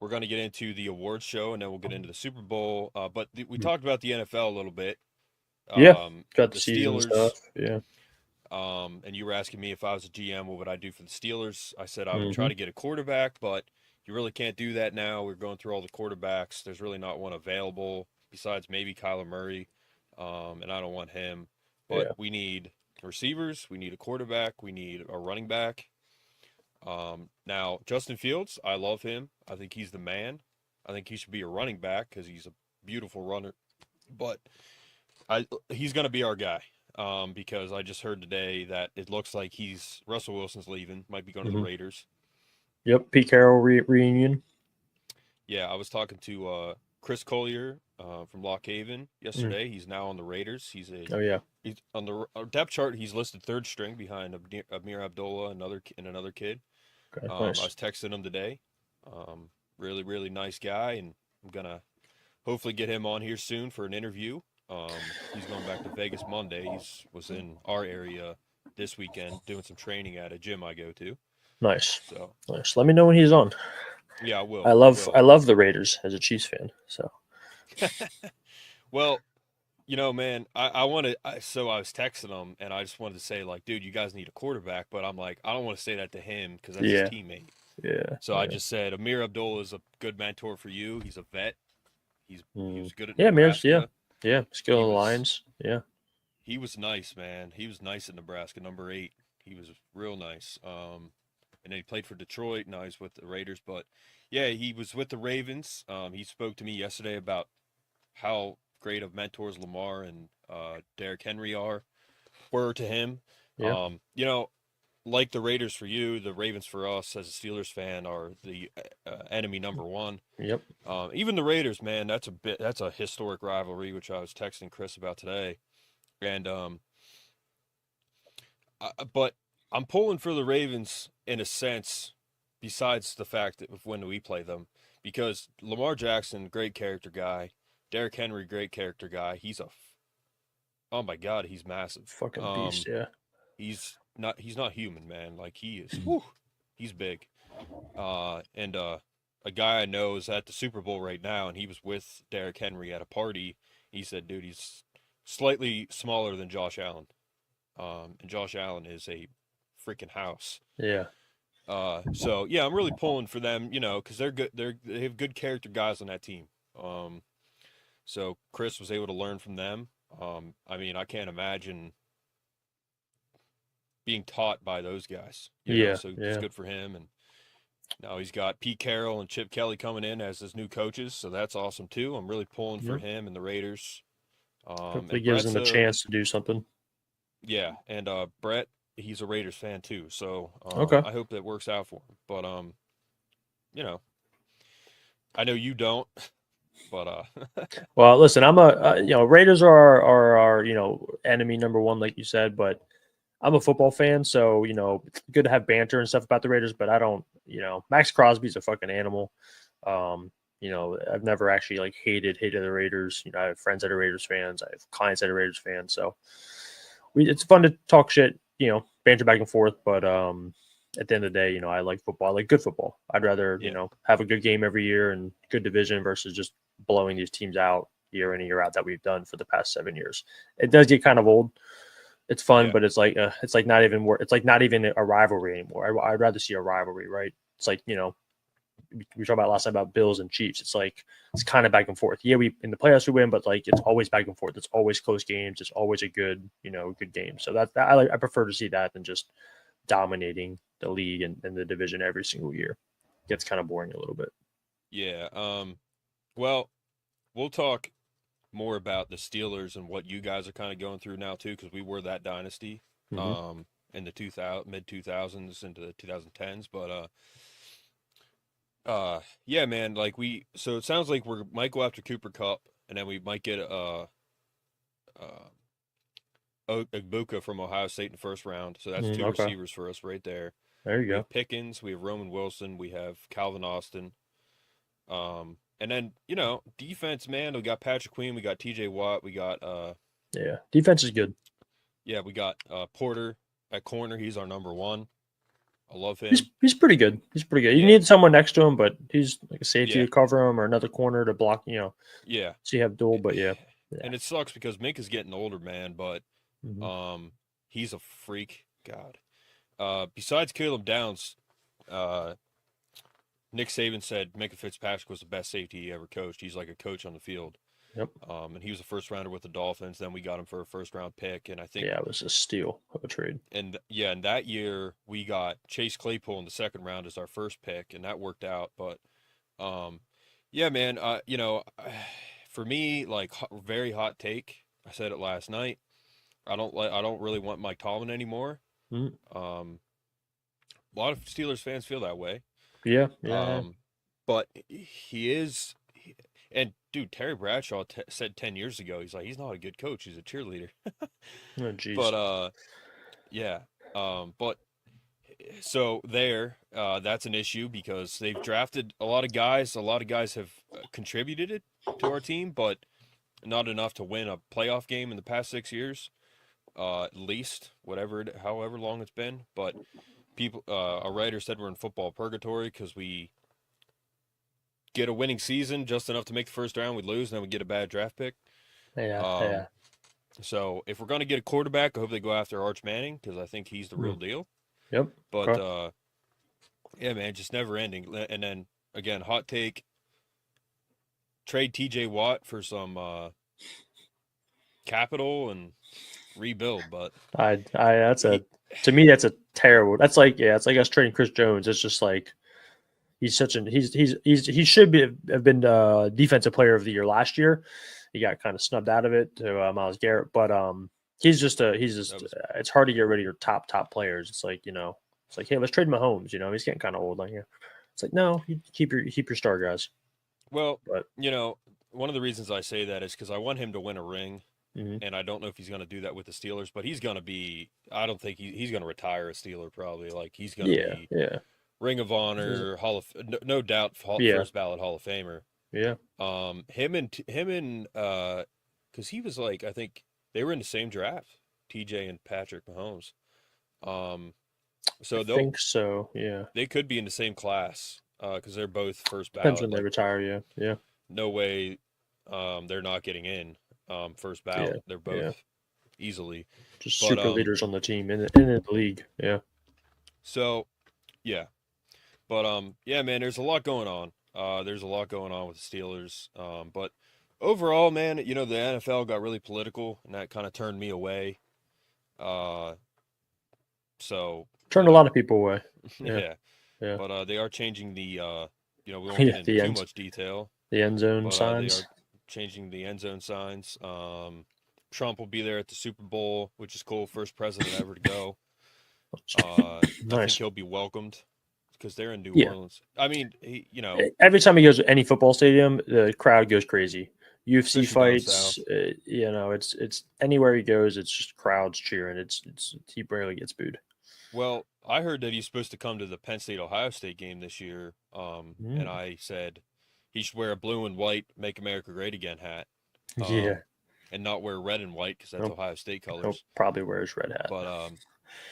we're going to get into the awards show, and then we'll get into the Super Bowl. But we talked about the NFL a little bit. Yeah, got the The season stuff. Steelers. Yeah. And you were asking me if I was a GM, what would I do for the Steelers? I said I would try Hmm. to get a quarterback, but you really can't do that now. We're going through all the quarterbacks. There's really not one available besides maybe Kyler Murray, and I don't want him. But Yeah. we need receivers. We need a quarterback. We need a running back. Now, Justin Fields, I love him. I think he's the man. I think he should be a running back because he's a beautiful runner. But he's going to be our guy because I just heard today that it looks like Russell Wilson's leaving, might be going to the Hmm. Raiders. Yep. Pete Carroll reunion. Yeah, I was talking to Chris Collier from Lock Haven Mm. yesterday. He's now on the Raiders. Oh yeah. He's on the depth chart. He's listed third string behind Amir Abdullah, another kid. Okay. I Nice. was texting him today. Really, really nice guy, and I'm gonna hopefully get him on here soon for an interview. He's going back to Vegas Monday. Was in our area this weekend doing some training at a gym I go to. Nice. So Nice. Let me know when he's on. yeah, I I will. I love I will. love the Raiders as a Chiefs fan. So Well, man, I wanted. So I was texting him, and I just wanted to say, like, dude, you guys need a quarterback. But I'm like, I don't want to say that to him because that's his yeah, teammate. yeah, So I yeah. just said, Amir Abdullah is a good mentor for you. He's a vet. He Mm. was good at Yeah, man. Yeah, Nebraska. yeah. Skill He in the was lines. Yeah. he was nice, man. He was nice in Nebraska, number 8. He was real nice. And then he played for Detroit. Now he's with the Raiders. But yeah, he was with the Ravens. He spoke to me yesterday about how great of mentors Lamar and Derrick Henry were to him. Yeah. You know, like the Raiders for you, the Ravens for us as a Steelers fan are the enemy number one. Yep. Even the Raiders, man, that's a historic rivalry, which I was texting Chris about today. And but I'm pulling for the Ravens in a sense, besides the fact that of when we play them, because Lamar Jackson, great character guy, Derrick Henry, great character guy. Oh my God, he's massive. Fucking beast. Yeah. He's not human, man. Like he is. Whew, he's big. And a guy I know is at the Super Bowl right now, and he was with Derrick Henry at a party. He said, "Dude, he's slightly smaller than Josh Allen." And Josh Allen is a freaking house. Yeah. So yeah, I'm really pulling for them, because they're good. They have good character guys on that team. Um, so Chris was able to learn from them. I mean, I can't imagine being taught by those guys, Yeah. So it's Yeah. good for him. And now he's got Pete Carroll and Chip Kelly coming in as his new coaches, so that's awesome too. I'm really pulling for Yep. him and the Raiders. Hopefully And gives Brett's them a chance to do something. yeah, and Brett, he's a Raiders fan too, so Okay. I hope that works out for him. But you know, I know you don't, but Well, listen, I'm a Raiders are our enemy number one, like you said, but I'm a football fan, so it's good to have banter and stuff about the Raiders, but I don't, Max Crosby's a fucking animal. I've never actually like hated the Raiders. I have friends that are Raiders fans, I have clients that are Raiders fans, so it's fun to talk shit, banter back and forth, but at the end of the day, I like football. I like good football. I'd rather, yeah, have a good game every year and good division versus just blowing these teams out year in and year out that we've done for the past 7 years. It does get kind of old. It's fun, yeah, but it's like not even it's like not even a rivalry anymore. I'd rather see a rivalry, right? It's like, we talked about last time about Bills and Chiefs. It's like it's kind of back and forth. Yeah, we in the playoffs we win, but like it's always back and forth. It's always close games. It's always a good game. So I prefer to see that than just dominating the league and the division every single year. Gets kind of boring a little bit. yeah. Well, we'll talk more about the Steelers and what you guys are kind of going through now too, because we were that dynasty, Mm-hmm. in the mid 2000s into the 2010s, but yeah, man, like so it sounds like we might go after Cooper Cup, and then we might get uh Ibuka from Ohio State in the first round. So that's two Okay, receivers for us right there. there you We go. have Pickens, we have Roman Wilson, we have Calvin Austin. And then, defense, man, we got Patrick Queen, we got TJ Watt, we got Yeah, defense is good. yeah, we got Porter at corner. He's our number one. I love He's him. he's pretty good. He's pretty good. You Yeah, need someone next to him, but he's like a safety yeah, to cover him or another corner to block. yeah. So you have dual. But yeah, yeah. And it sucks because Mink is getting older, man. But Hmm. um, he's a freak. God. Besides Caleb Downs, uh, Nick Saban said Minka Fitzpatrick was the best safety he ever coached. He's like a coach on the field. Yep. And he was a first rounder with the Dolphins. Then we got him for a first round pick, and I think, Yeah, it was a steal of a trade. and yeah, and that year we got Chase Claypool in the second round as our first pick, and that worked out. But um, yeah, man, for me, like very hot take. I said it last night. I don't really want Mike Tomlin anymore. Mhm. Um, a lot of Steelers fans feel that way. Yeah, yeah. Um, but he is, and dude, Terry Bradshaw said 10 years ago, he's like, he's not a good coach. He's a cheerleader. Oh, jeez. But yeah. But so that's an issue because they've drafted a lot of guys. A lot of guys have contributed it to our team, but not enough to win a playoff game in the past 6 years. At least, however long it's been. But people, a writer said we're in football purgatory because we get a winning season just enough to make the first round, we lose, and then we get a bad draft pick. Yeah, Um, yeah. so if we're gonna get a quarterback, I hope they go after Arch Manning because I think he's the real Mm. deal. Yep. But Okay. yeah, man, just never ending. And then again, hot take: trade T.J. Watt for some capital and rebuild. But That's he, to me that's a terrible. That's like it's like us trading Chris Jones. It's just like he should have been the defensive player of the year last year. He got kind of snubbed out of it to Myles Garrett, but that was it's hard to get rid of your top players. It's like it's like, hey, let's trade Mahomes. He's getting kind of old on here. It's like, no, you keep your star guys. well, But one of the reasons I say that is because I want him to win a ring. mhm. And I don't know if he's going to do that with the Steelers, but he's going to be. I don't think he's going to retire a Steeler probably. Like he's going to Yeah, be yeah, Ring of Honor, no doubt, yeah, first ballot Hall of Famer. yeah. Because he was like, I think they were in the same draft, TJ and Patrick Mahomes. Um, I so think so. Yeah, they could be in the same class, because they're both first depends ballot. when they Like retire. Yeah, yeah, no way, they're not getting in, first yeah, ballot. They're both yeah. easily, Just but super leaders on the team in the league. Yeah. so yeah, but yeah, man, there's a lot going on. There's a lot going on with the Steelers. But overall, man, the NFL got really political, and that kind of turned me away. Uh, so Turned a lot of people away. Yeah, yeah, yeah, but they are changing we won't get yeah. into too much detail, The end zone but they are signs. changing the end zone signs. Trump will be there at the Super Bowl, which is cool. First president ever to go. I think Nice. he'll be welcomed because they're in New Yeah. Orleans. I mean, Every time he goes to any football stadium, the crowd goes crazy. UFC especially down fights, south. it's anywhere he goes, it's just crowds cheering. It's he rarely gets booed. Well, I heard that he's supposed to come to the Penn State Ohio State game this year. And Mm. I said he should wear a blue and white "Make America Great Again" hat, Yeah, and not wear red and white because that's he'll, Ohio State he'll colors. probably wear his red hat. But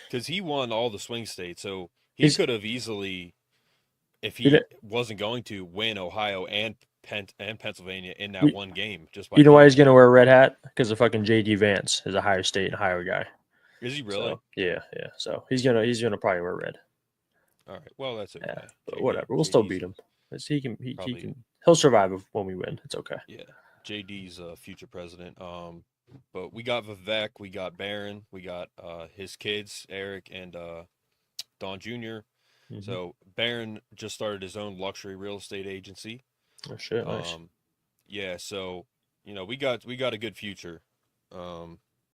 because he won all the swing states, so he He's could have easily, if you know, he wasn't going to win Ohio and Pennsylvania in that you, one game just by you know why being he's there. gonna wear a red hat? Because of fucking JD Vance is a Ohio State and Ohio guy. Is he really? So yeah. So he's gonna probably wear red. All right. Well, that's Yeah, okay. but whatever. We'll still beat him. He Probably, can he'll survive when we win. It's okay. yeah. JD's future president. But we got Vivek, we got Barron, we got his kids, Eric and Don Jr. Mm-hmm. So Barron just started his own luxury real estate agency. Oh shit, nice. Yeah, so we got a good future.